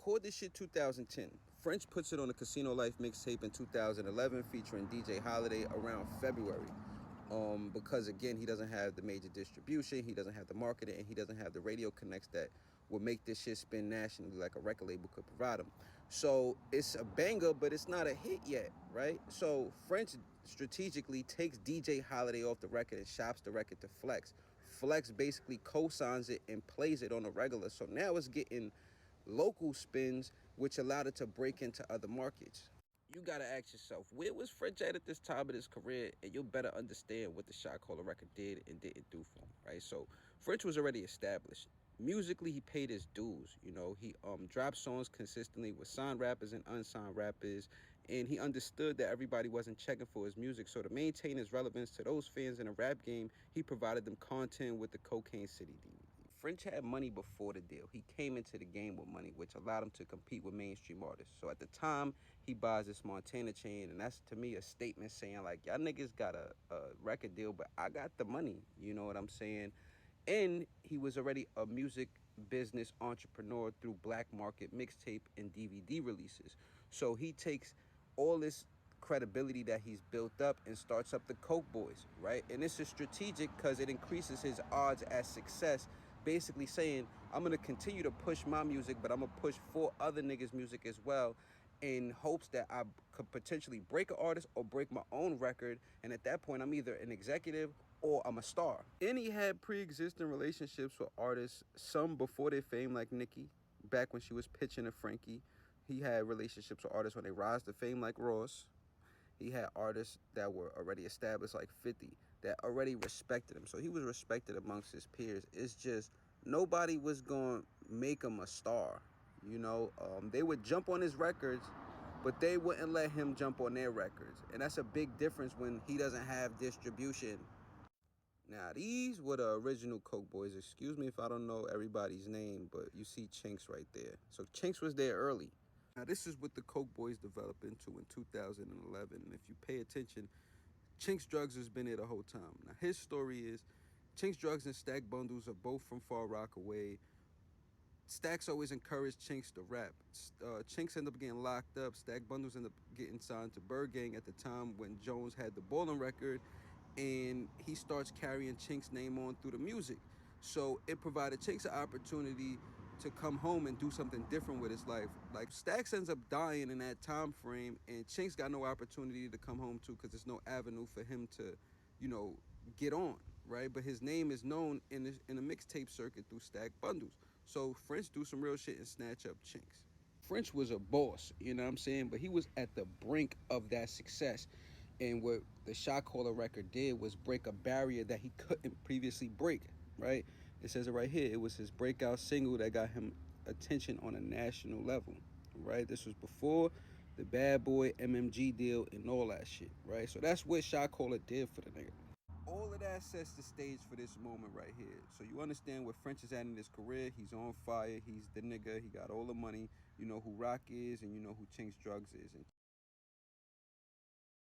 recorded this shit 2010. French puts it on the Casino Life mixtape in 2011 featuring DJ Holiday around February. Because again, he doesn't have the major distribution, he doesn't have the marketing, and he doesn't have the radio connects that would make this shit spin nationally like a record label could provide him. So it's a banger, but it's not a hit yet, right? So French strategically takes DJ Holiday off the record and shops the record to Flex. Flex basically co-signs it and plays it on a regular. So now it's getting local spins, which allowed it to break into other markets. You gotta ask yourself, where was French at this time of his career? And you'll better understand what the Shot Caller record did and didn't do for him, right? So French was already established. Musically, he paid his dues. You know, he dropped songs consistently with signed rappers and unsigned rappers, and he understood that everybody wasn't checking for his music. So to maintain his relevance to those fans in the rap game, he provided them content with the Cocaine City DVD. French had money before the deal. He came into the game with money, which allowed him to compete with mainstream artists. So at the time, he buys this Montana chain, and that's, to me, a statement saying, like, y'all niggas got a record deal, but I got the money. You know what I'm saying? And he was already a music business entrepreneur through black market mixtape and DVD releases. So he takes all this credibility that he's built up and starts up the Coke Boys, right? And this is strategic because it increases his odds at success, basically saying, I'm going to continue to push my music, but I'm going to push 4 other niggas' music as well, in hopes that I could potentially break an artist or break my own record. And at that point, I'm either an executive or I'm a star. And he had pre-existing relationships with artists, some before their fame, like Nicki, back when she was pitching to Frankie. He had relationships with artists when they rise to fame, like Ross. He had artists that were already established, like 50, that already respected him. So he was respected amongst his peers. It's just nobody was going to make him a star. You know, they would jump on his records, but they wouldn't let him jump on their records. And that's a big difference when he doesn't have distribution. Now, these were the original Coke Boys. Excuse me if I don't know everybody's name, but you see Chinks right there. So Chinks was there early. Now, this is what the Coke Boys developed into in 2011. And if you pay attention, Chinks Drugs has been there the whole time. Now, his story is Chinks Drugs and Stack Bundles are both from Far Rockaway. Stacks always encouraged Chinks to rap. Chinks ended up getting locked up. Stack Bundles ended up getting signed to Bird Gang at the time when Jones had the Ballin' record. And he starts carrying Chinks' name on through the music. So it provided Chinks an opportunity to come home and do something different with his life. Like, Stacks ends up dying in that time frame, and Chinks got no opportunity to come home to because there's no avenue for him to, you know, get on, right? But his name is known in the mixtape circuit through Stack Bundles. So French do some real shit and snatch up Chinks. French was a boss, you know what I'm saying? But he was at the brink of that success. And what the Shot Caller record did was break a barrier that he couldn't previously break, right? It says it right here. It was his breakout single that got him attention on a national level, right? This was before the Bad Boy MMG deal and all that shit, right? So that's what Shot Caller did for the nigga. All of that sets the stage for this moment right here. So you understand where French is at in his career. He's on fire. He's the nigga. He got all the money. You know who Rock is, and you know who Chinks Drugs is. And